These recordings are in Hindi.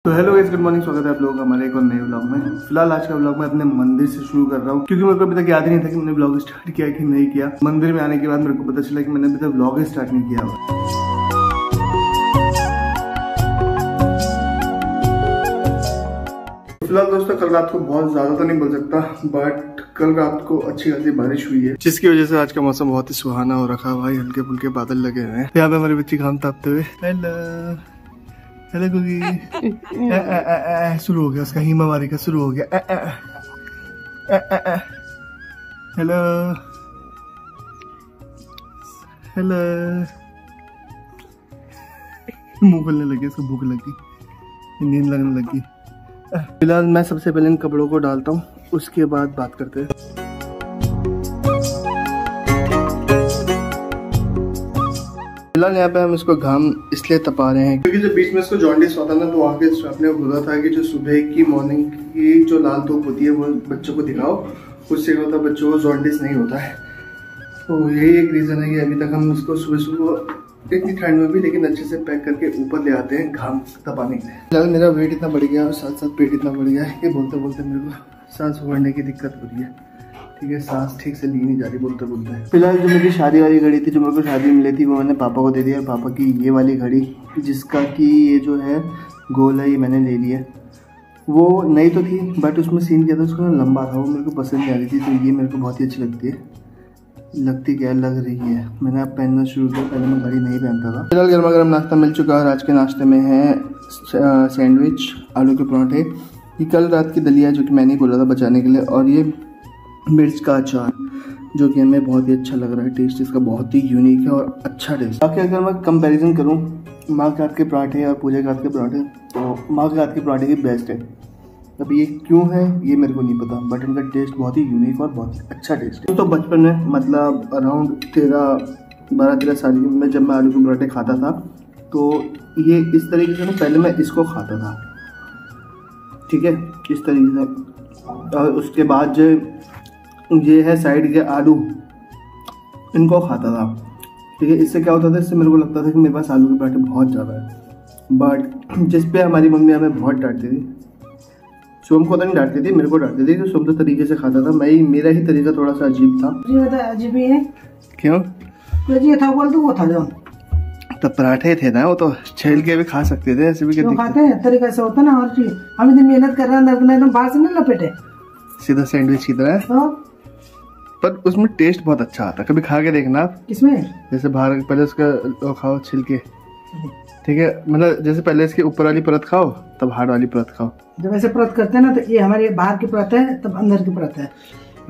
तो हेलो गाइस, गुड मॉर्निंग। स्वागत है आप लोगों का हमारे एक और नए व्लॉग में। फिलहाल आज का व्लॉग मैं अपने मंदिर से शुरू कर रहा हूँ, क्योंकि मेरे को अभी तक याद ही नहीं था कि मैंने व्लॉग स्टार्ट किया कि नहीं किया। मंदिर में आने के बाद मेरे को पता चला कि मैंने अभी तक व्लॉग ही स्टार्ट नहीं किया हुआ। फिलहाल दोस्तों, कल रात को बहुत ज्यादा तो नहीं बोल सकता, बट कल रात को अच्छी खासी बारिश हुई है, जिसकी वजह से आज का मौसम बहुत ही सुहाना हो रखा है। भाई हल्के फुल्के बादल लगे हुए हैं। यहाँ पे हमारे बच्चे काम तापते हुए हेलो हेलो कुकी शुरू हो गया उसका हिमावारी का शुरू हो गया। हेलो हेलो मुंह खोलने लगे, उसको भूख लगी, नींद लगने लगी। फिलहाल मैं सबसे पहले इन कपड़ों को डालता हूँ, उसके बाद बात करते हैं। फिलहाल यहाँ पे हम इसको घाम इसलिए तपा रहे हैं क्योंकि जब बीच में इसको जॉन्डिस होता है ना, तो आगे आपने बोला था कि जो सुबह की मॉर्निंग की जो लाल धूप होती है वो बच्चों को दिखाओ, उससे क्या होता है बच्चों को जॉन्डिस नहीं होता है। तो यही एक रीज़न है कि अभी तक हम इसको सुबह सुबह इतनी ठंड में भी लेकिन अच्छे से पैक करके ऊपर ले आते हैं घाम तपाने के लिए। फिलहाल मेरा वेट इतना बढ़ गया और साथ साथ पेट इतना बढ़ गया है कि बोलते बोलते मेरे को सांस भरने की दिक्कत हो रही है। ठीक है, सांस ठीक से ली नहीं जा रही बोलते बोलते। फिलहाल जो मेरी शादी वाली घड़ी थी, जो मेरे को शादी में मिली थी, वो मैंने पापा को दे दिया। पापा की ये वाली घड़ी, जिसका कि ये जो है गोल है, ये मैंने ले लिया। वो नई तो थी बट उसमें सीन किया था, उसका लंबा था, वो मेरे को पसंद नहीं आ रही थी, तो ये मेरे को बहुत ही अच्छी लगती है। लगती क्या लग रही है, मैंने अब पहनना शुरू किया, पहले मैं घड़ी नहीं पहनता था। फिलहाल गर्मा गर्म नाश्ता मिल चुका है। आज के नाश्ते में है सैंडविच, आलू के पराठे, ये कल रात की दलिया जो कि मैंने बोला था बचाने के लिए, और ये मिर्च का अचार जो कि हमें बहुत ही अच्छा लग रहा है। टेस्ट इसका बहुत ही यूनिक है और अच्छा टेस्ट। बाकी अगर मैं कंपैरिजन करूं माँ के हाथ के पराठे और पूजा के हाथ के पराठे, तो माँ के हाथ के पराठे ही बेस्ट है। अब ये क्यों है ये मेरे को नहीं पता, बट इनका टेस्ट बहुत ही यूनिक और बहुत ही अच्छा टेस्ट है। तो बचपन में मतलब अराउंड 12-13 साल में जब मैं आलू के पराठे खाता था, तो ये इस तरीके से ना, पहले मैं इसको खाता था, ठीक है, इस तरीके से, और उसके बाद जो ये है साइड के आलू, इनको खाता था। ठीक है, इससे क्या होता था, इससे मेरे को लगता था कि मेरे पास आलू के पराठे बहुत ज़्यादा है। बट जिस पे हमारी मम्मी हमें बहुत डांटती थी, सोम को तो नहीं डांटती थी, मेरे को डांटती थी, तो सोम तो तरीके से खाता था। मेरा ही तरीका थोड़ा सा अजीब था। अजीब ही है क्यों? तो था बोल, तो वो था जो तो पराठे थे ना, वो तो छील के भी खा सकते थे, ऐसे भी खाते हैं, तरीका से होता ना। और चीज हम इतनी मेहनत कर रहे हैं, एकदम बाहर से नहीं लपेटे, सीधा सैंडविच की तरह। पर उसमें टेस्ट बहुत अच्छा आता है, कभी खा के देखना आप। किसमें? जैसे बाहर पहले उसका खाओ छिलके, ठीक है, मतलब जैसे पहले इसकी ऊपर वाली परत खाओ, तब बाहर वाली परत खाओ। जब ऐसे परत करते हैं ना, तो ये हमारी बाहर की परत है, तब अंदर की परत है।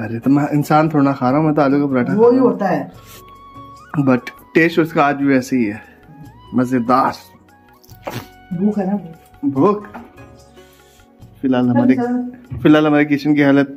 अरे तो मैं इंसान थोड़ा खा रहा हूँ, मैं तो आलू का पराठा वो ही होता है, बट टेस्ट उसका आज भी वैसे ही है, मजेदार। भूख है ना, भूख। फिलहाल हमारे किचन की हालत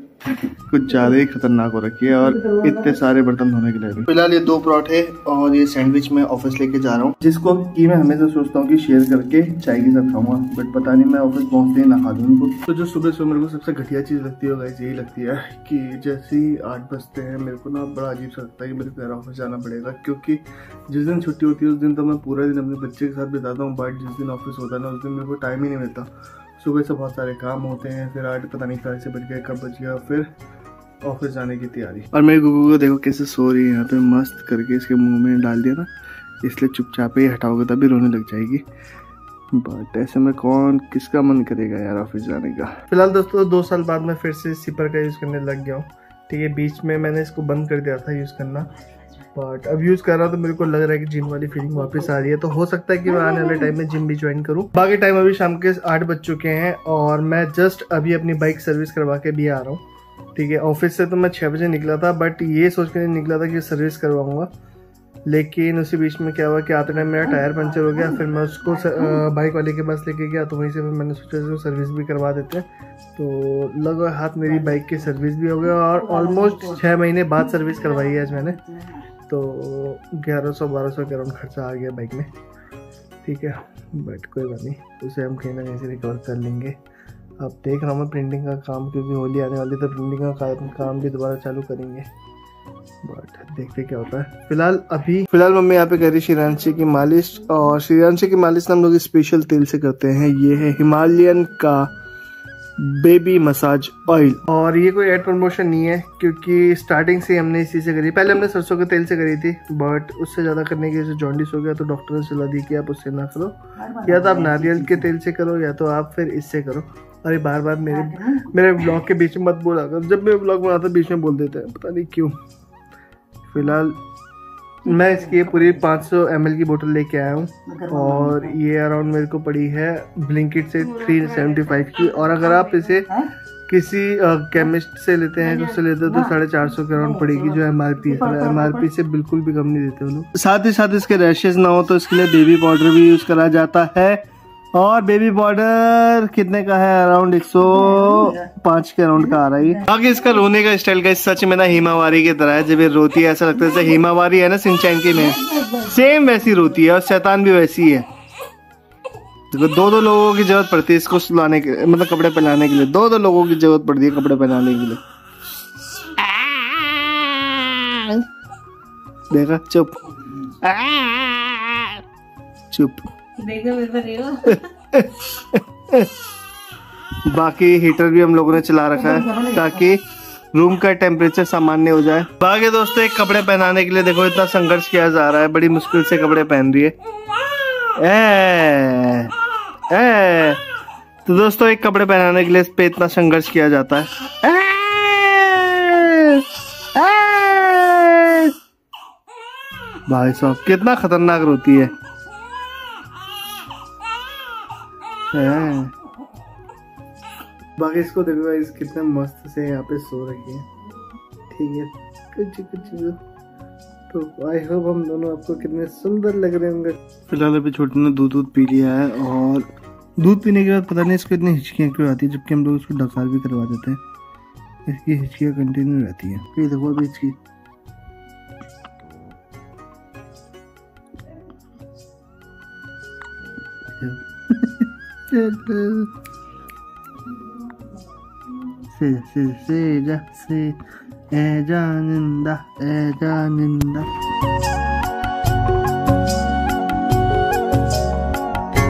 कुछ ज्यादा ही खतरनाक हो रखी है, और इतने सारे बर्तन धोने के लिए भी। फिलहाल ये 2 पराठे और ये सैंडविच मैं ऑफिस लेके जा रहा हूँ, जिसको कि मैं हमेशा सोचता हूँ कि शेयर करके चाय के साथ खाऊंगा, बट पता नहीं मैं ऑफिस पहुँचते ही ना खा दूँ उनको। तो जो सुबह सुबह मेरे को सबसे घटिया चीज लगती है गाइस, यही लगती है कि जैसे ही 8 बजते हैं, मेरे को ना बड़ा अजीब सा लगता है कि मेरे को यार ऑफिस जाना पड़ेगा, क्योंकि जिस दिन छुट्टी होती है उस दिन तो मैं पूरा दिन अपने बच्चे के साथ बिताता हूँ, बट जिस दिन ऑफिस होता है ना, उस दिन मेरे को टाइम ही नहीं मिलता। सुबह से बहुत सारे काम होते हैं, फिर 8 पता नहीं कैसे बज गए, कब बज गया, फिर ऑफिस जाने की तैयारी। और मेरी गुगू को देखो कैसे सो रही है, यहाँ पे मस्त करके इसके मुंह में डाल दिया ना, इसलिए चुपचाप ही हटाओगे तभी रोने लग जाएगी। बट ऐसे में कौन किसका मन करेगा यार ऑफिस जाने का। फिलहाल दोस्तों 2 साल बाद मैं फिर से सिपर का यूज़ करने लग गया हूँ। ठीक है, बीच में मैंने इसको बंद कर दिया था यूज़ करना, बट अब यूज़ कर रहा हूँ तो मेरे को लग रहा है कि जिम वाली फीलिंग वापस आ रही है। तो हो सकता है कि मैं आने वाले टाइम में जिम भी ज्वाइन करूँ। बाकी टाइम अभी शाम के 8 बज चुके हैं और मैं जस्ट अभी अपनी बाइक सर्विस करवा के भी आ रहा हूँ। ठीक है, ऑफिस से तो मैं 6 बजे निकला था, बट ये सोच कर नहीं निकला था कि सर्विस करवाऊंगा, लेकिन उसी बीच में क्या हुआ कि आते टाइम मेरा टायर पंचर हो गया। फिर मैं उसको बाइक वाले के पास लेके गया, तो वहीं से फिर मैंने सोचा इसको सर्विस भी करवा देते हैं। तो लगा हाथ मेरी बाइक की सर्विस भी हो गया, और ऑलमोस्ट 6 महीने बाद सर्विस करवाई है आज मैंने। तो 1100-1200 के अराउंड खर्चा आ गया बाइक में। ठीक है, बट कोई बात नहीं, उसे हम कहीं ना कहीं से रिकवर कर लेंगे। अब देख रहा हूँ मैं प्रिंटिंग का काम, क्योंकि होली आने वाली, तो प्रिंटिंग का काम भी दोबारा चालू करेंगे। बट देखते क्या होता है। फिलहाल मम्मी यहाँ पे कर रही श्रीयांशी की मालिश, और श्रीयांशी की मालिश हम लोग स्पेशल तेल से करते हैं। ये है हिमालयन का बेबी मसाज ऑयल, और ये कोई एड प्रमोशन नहीं है क्योंकि स्टार्टिंग से हमने इसी से करी। पहले हमने सरसों के तेल से करी थी, बट उससे ज़्यादा करने की वजह से जॉन्डिस हो गया, तो डॉक्टर ने सलाह दी कि आप उससे ना करो, या तो आप नारियल के तेल से करो या तो आप फिर इससे करो। अरे बार बार मेरे ब्लॉग के बीच में मत बोला कर, जब मैं ब्लॉग बनाता बीच में बोल देते हैं, पता नहीं क्यों। फिलहाल मैं इसकी पूरी 500 ml की बोतल लेके आया हूँ, और ये अराउंड मेरे को पड़ी है ब्लिंकिट से 375 की, और अगर आप इसे किसी केमिस्ट से लेते हैं उससे लेते हैं तो 450 के अराउंड पड़ेगी, जो MRP है। MRP से बिल्कुल भी कम नहीं देते वो लोग। साथ ही साथ इसके रैशेज ना हो तो इसके लिए बेबी पाउडर भी यूज करा जाता है, और बेबी पाउडर कितने का है? अराउंड 105 के अराउंड का आ रहा है। बाकी इसका रोने का स्टाइल का सच में ना हिमावारी की तरह है, जब ये रोती है ऐसा लगता है जैसे हिमावारी है ना सिंचैन की में, सेम वैसी रोती है, और शैतान भी वैसी है। देखो दो लोगों की जरूरत पड़ती है इसको सुलाने के, मतलब कपड़े पहनाने के लिए दो लोगों की जरूरत पड़ती है कपड़े पहनाने के लिए। देखा, चुप चुप। बाकी हीटर भी हम लोगों ने चला रखा है ताकि रूम का टेम्परेचर सामान्य हो जाए। बाकी दोस्तों एक कपड़े पहनाने के लिए देखो इतना संघर्ष किया जा रहा है, बड़ी मुश्किल से कपड़े पहन रही है। तो दोस्तों एक कपड़े पहनाने के लिए इस पे इतना संघर्ष किया जाता है। भाई साहब कितना खतरनाक रोती है। बाकी इसको देखो गाइस कितने मस्त से यहाँ पे सो रही है, ठीक है। कुछ तो आई होप हम दोनों आपको कितने सुंदर लग रहे होंगे। फिलहाल अभी छोटे ने दूध पी लिया है, और दूध पीने के बाद पता नहीं इसको इतनी हिचकियाँ क्यों आती है, जबकि हम लोग इसको डकार भी करवा देते हैं। इसकी हिचकियाँ कंटिन्यू रहती है। ये देखो अभी इसकी से जा से ए जानिंदा